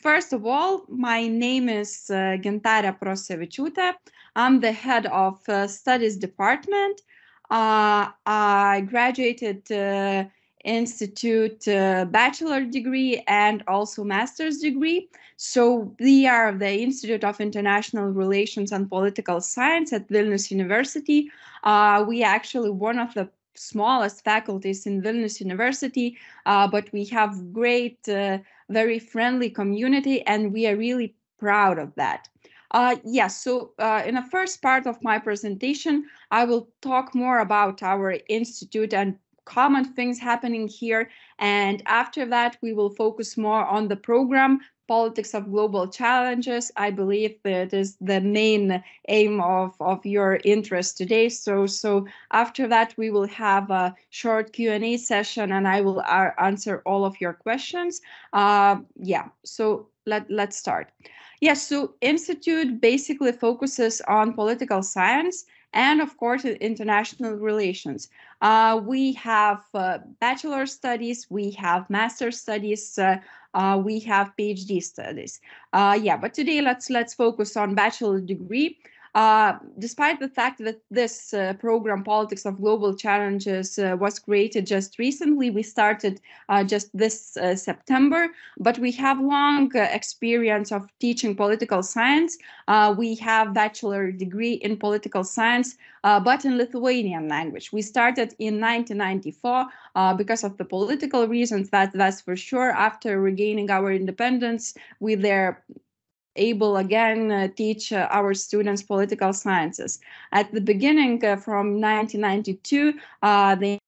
first of all, my name is Gintarė Prosevičiūtė. I'm the head of Studies Department. I graduated institute bachelor degree and also master's degree. So we are the Institute of International Relations and Political Science at Vilnius University. We are actually one of the smallest faculties in Vilnius University, but we have great, very friendly community, and we are really proud of that. Yes, so in the first part of my presentation, I will talk more about our institute and common things happening here. And after that, we will focus more on the program, Politics of Global Challenges. I believe that is the main aim of your interest today. So after that, we will have a short Q&A session, and I will answer all of your questions. Yeah, so let's start. Yes, so Institute basically focuses on political science and, of course, international relations. We have bachelor studies, we have master studies, we have PhD studies. Yeah, but today let's focus on bachelor degree. Despite the fact that this program, Politics of Global Challenges, was created just recently, we started just this September, but we have long experience of teaching political science. We have bachelor degree in political science, but in Lithuanian language. We started in 1994 because of the political reasons, that's for sure. After regaining our independence, we there able again teach our students political sciences. At the beginning, from 1992, the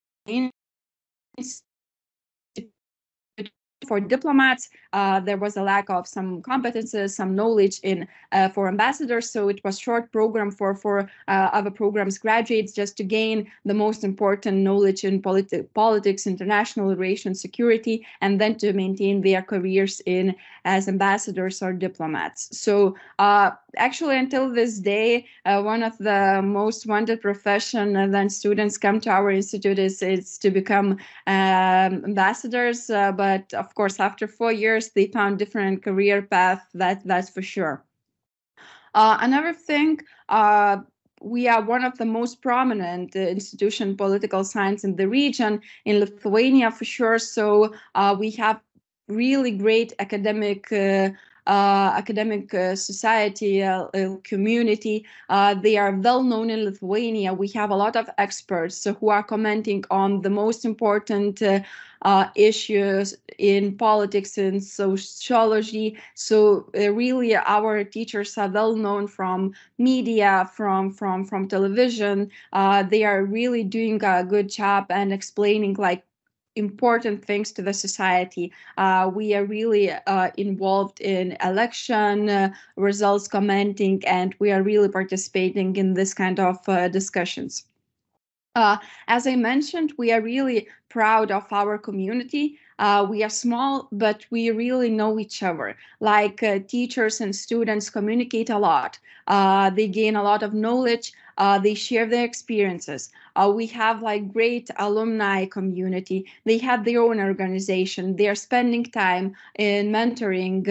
for diplomats, there was a lack of some competences, some knowledge in for ambassadors. So it was short program for other programs graduates just to gain the most important knowledge in politics, international relations, security, and then to maintain their careers in as ambassadors or diplomats. So actually, until this day, one of the most wanted profession then students come to our institute is to become ambassadors. But of course, after 4 years, they found different career path. That's for sure. Another thing. We are one of the most prominent institution political science in the region, in Lithuania for sure. So we have really great academic society, community. They are well known in Lithuania. We have a lot of experts who are commenting on the most important issues in politics and sociology. So really our teachers are well known from media, from television. They are really doing a good job and explaining like important things to the society. We are really involved in election results commenting, and we are really participating in this kind of discussions. As I mentioned, we are really proud of our community. We are small, but we really know each other. Like teachers and students communicate a lot. They gain a lot of knowledge. They share their experiences. We have like great alumni community. They have their own organization. They are spending time in mentoring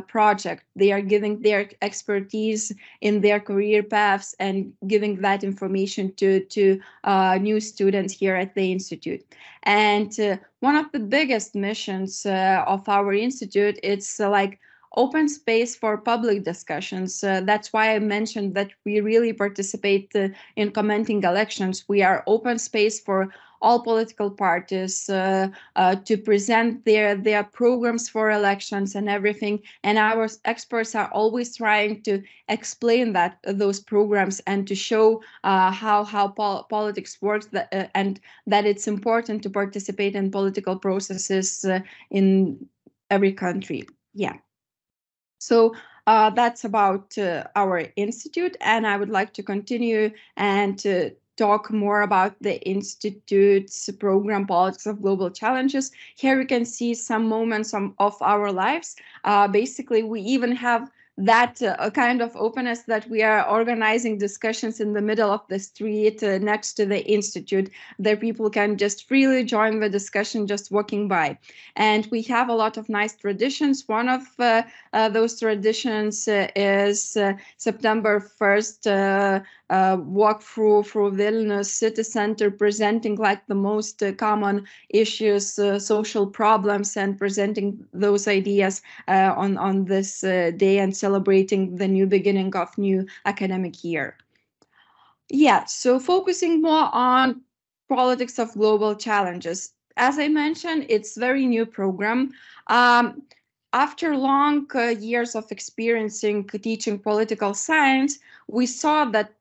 project. They are giving their expertise in their career paths and giving that information to new students here at the Institute. And one of the biggest missions of our Institute, it's like open space for public discussions. That's why I mentioned that we really participate in commenting elections. We are open space for all political parties to present their programs for elections and everything. And our experts are always trying to explain those programs and to show how politics works, and that it's important to participate in political processes in every country. Yeah. So that's about our institute, and I would like to continue and to talk more about the Institute's program, Politics of Global Challenges. Here you can see some moments of our lives. Basically, we even have that kind of openness that we are organizing discussions in the middle of the street next to the institute, that people can just freely join the discussion just walking by. And we have a lot of nice traditions. One of those traditions is September 1st walk through Vilnius city center, presenting like the most common issues, social problems, and presenting those ideas on this day and celebrating the new beginning of new academic year. Yeah, so focusing more on politics of global challenges. As I mentioned, it's very new program. Um, After long years of experiencing teaching political science, we saw that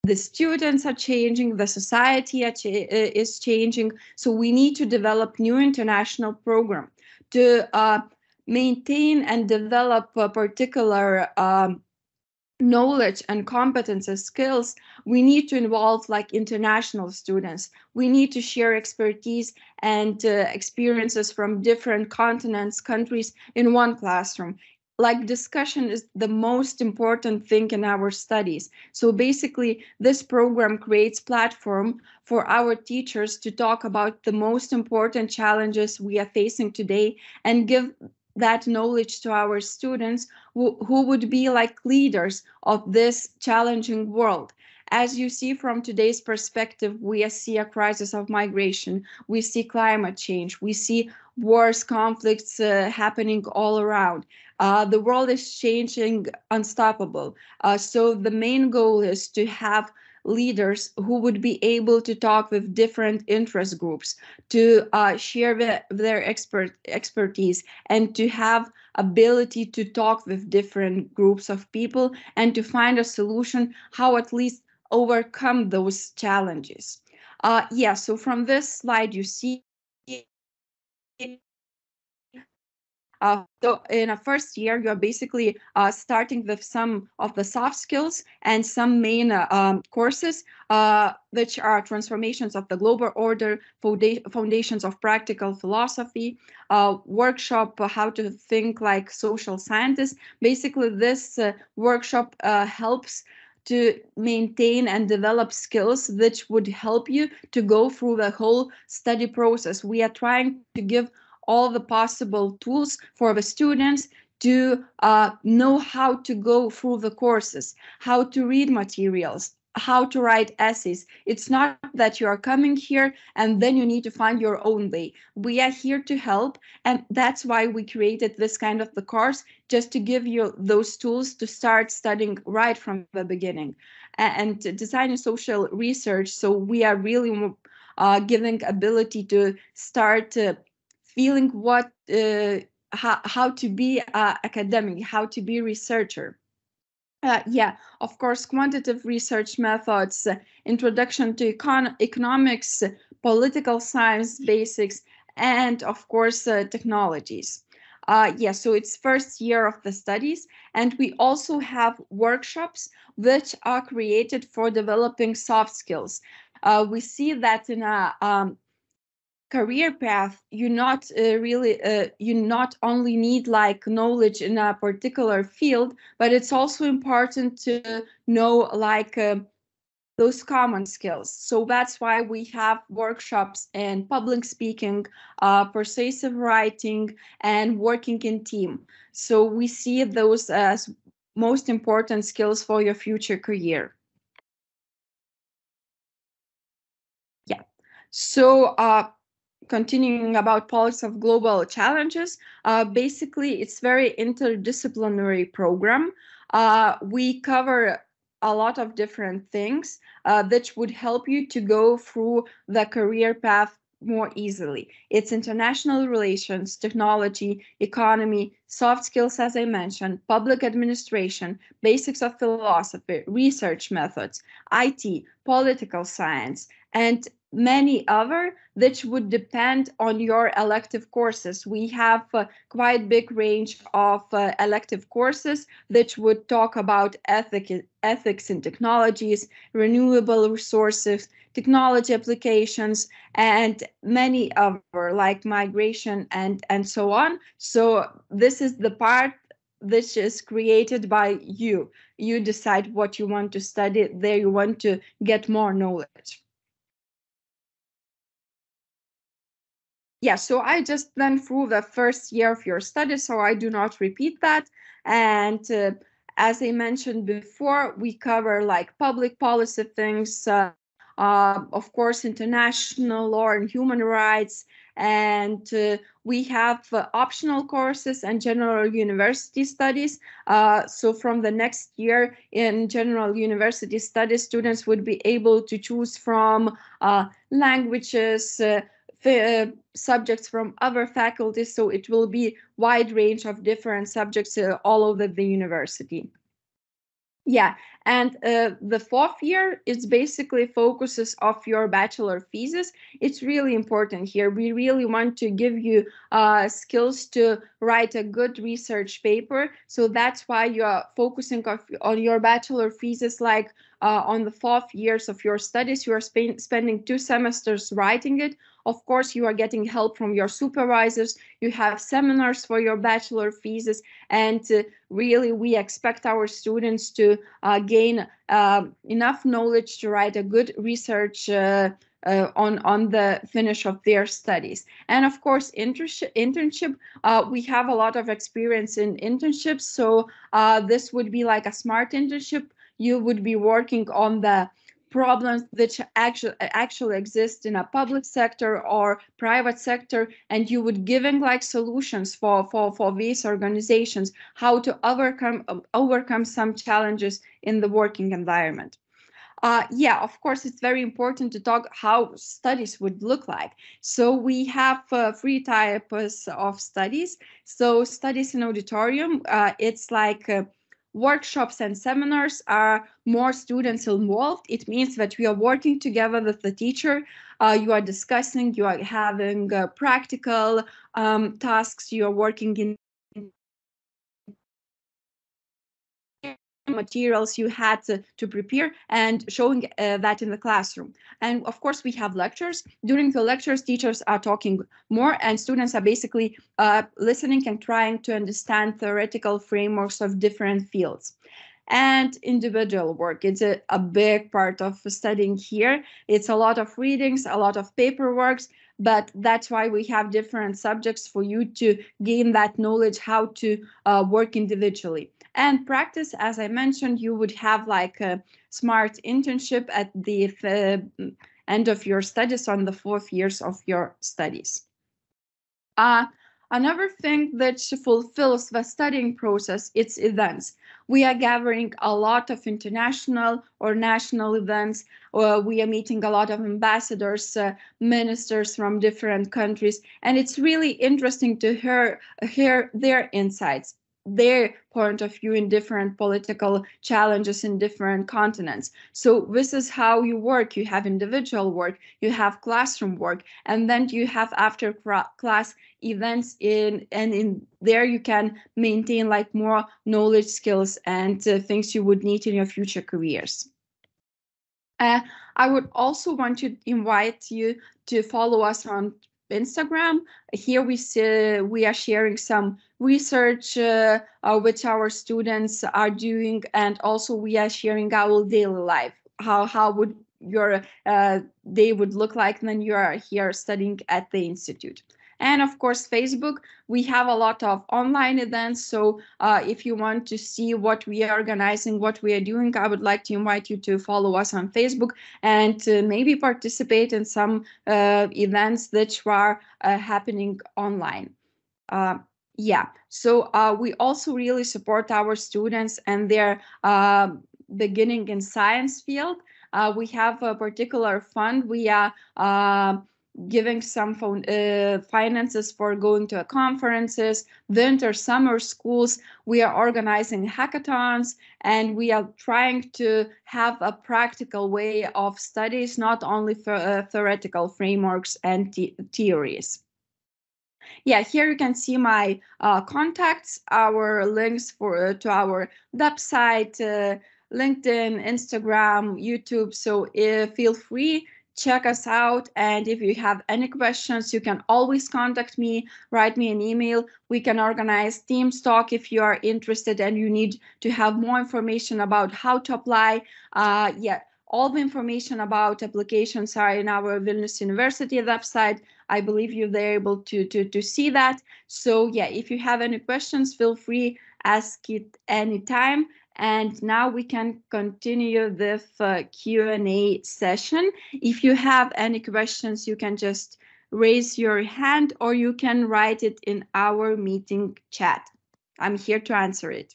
the students are changing, the society is changing, so we need to develop new international program to maintain and develop a particular knowledge and competences skills. We need to involve like international students. We need to share expertise and experiences from different continents, countries in one classroom. Like discussion is the most important thing in our studies. So basically this program creates platform for our teachers to talk about the most important challenges we are facing today and give that knowledge to our students who would be like leaders of this challenging world. As you see from today's perspective, we see a crisis of migration, we see climate change, we see wars, conflicts happening all around. The world is changing unstoppable. So the main goal is to have leaders who would be able to talk with different interest groups, to share their expertise, and to have ability to talk with different groups of people and to find a solution how at least overcome those challenges. Yeah, so from this slide you see so in a first year, you're basically starting with some of the soft skills and some main courses, which are transformations of the global order, foundations of practical philosophy, workshop how to think like social scientists. Basically, this workshop helps to maintain and develop skills which would help you to go through the whole study process. We are trying to give all the possible tools for the students to know how to go through the courses, how to read materials, how to write essays. It's not that you are coming here and then you need to find your own way. We are here to help, and that's why we created this kind of the course, just to give you those tools to start studying right from the beginning. And design and social research, so we are really giving ability to start feeling what how to be academic, how to be researcher. Yeah, of course, quantitative research methods, introduction to economics, political science basics, and of course, technologies. Yeah, so it's first year of the studies, and we also have workshops which are created for developing soft skills. We see that in a career path, you not only need like knowledge in a particular field, but it's also important to know like those common skills. So that's why we have workshops in public speaking, persuasive writing, and working in team. So we see those as most important skills for your future career. Yeah. So continuing about politics of global challenges, basically it's very interdisciplinary program. We cover a lot of different things that would help you to go through the career path more easily. It's international relations, technology, economy, soft skills, as I mentioned, public administration, basics of philosophy, research methods, IT, political science, and many other that would depend on your elective courses. We have quite big range of elective courses that would talk about ethics in technologies, renewable resources, technology applications, and many other like migration and so on. So this is the part this is created by you. You decide what you want to study, there you want to get more knowledge. Yeah, so I just went through the first year of your study, so I do not repeat that. And as I mentioned before, we cover like public policy things, of course, international law and human rights. And we have optional courses and general university studies. So from the next year in general university studies, students would be able to choose from languages, subjects from other faculties, so it will be wide range of different subjects all over the university. Yeah, and the fourth year is basically focuses of your bachelor thesis. It's really important here. We really want to give you skills to write a good research paper. So that's why you're focusing on your bachelor thesis, like on the fourth years of your studies. You are spending 2 semesters writing it. Of course, you are getting help from your supervisors. You have seminars for your bachelor thesis, and really we expect our students to gain enough knowledge to write a good research on the finish of their studies. And of course, internship, we have a lot of experience in internships, so this would be like a smart internship. You would be working on the problems that actually exist in a public sector or private sector, and you would giving like solutions for these organizations, how to overcome some challenges in the working environment. Yeah, of course, it's very important to talk how studies would look like. So we have 3 types of studies. So studies in auditorium, it's like workshops and seminars are more students involved. It means that we are working together with the teacher. You are discussing, you are having practical tasks, you are working in materials you had to prepare and showing that in the classroom. And of course, we have lectures. During the lectures, teachers are talking more and students are basically listening and trying to understand theoretical frameworks of different fields. And individual work, it's a big part of studying here. It's a lot of readings, a lot of paperwork, but that's why we have different subjects for you to gain that knowledge how to work individually. And practice, as I mentioned, you would have like a smart internship at the end of your studies on the 4th years of your studies. Uh, Another thing that fulfills the studying process, it's events. We are gathering a lot of international or national events. We are meeting a lot of ambassadors, ministers from different countries, and it's really interesting to hear their insights, their point of view in different political challenges in different continents. So this is how you work. You have individual work, you have classroom work, and then you have after class events in there you can maintain like more knowledge, skills, and things you would need in your future careers. I would also want to invite you to follow us on Instagram. Here we are sharing some research which our students are doing, and also we are sharing our daily life. How would your day would look like when you are here studying at the institute? And of course, Facebook, we have a lot of online events. So if you want to see what we are organizing, what we are doing, I would like to invite you to follow us on Facebook and to maybe participate in some events that are happening online. Yeah, so we also really support our students and their beginning in science field. We have a particular fund. We are giving some finances for going to conferences, winter, summer schools. We are organizing hackathons, and we are trying to have a practical way of studies, not only for theoretical frameworks and theories. Yeah, here you can see my contacts, our links for to our website, LinkedIn, Instagram, YouTube. So feel free check us out. And if you have any questions, you can always contact me, write me an email. We can organize Teams talk if you are interested and you need to have more information about how to apply. Yeah, all the information about applications are in our Vilnius University website. I believe you're able to see that. So yeah, if you have any questions, feel free, ask it anytime. And now we can continue with Q&A session. If you have any questions, you can just raise your hand or you can write it in our meeting chat. I'm here to answer it.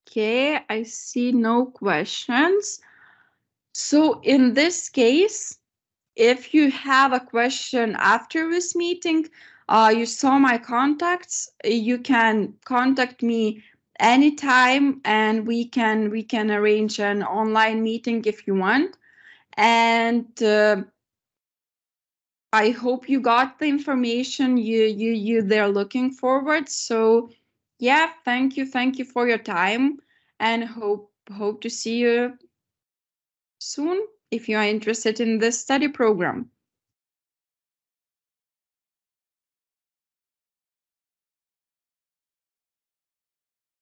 Okay, I see no questions. So in this case, if you have a question after this meeting, you saw my contacts, you can contact me anytime and we can arrange an online meeting if you want. And I hope you got the information you they're looking forward. So yeah, thank you for your time, and hope to see you soon if you are interested in this study program.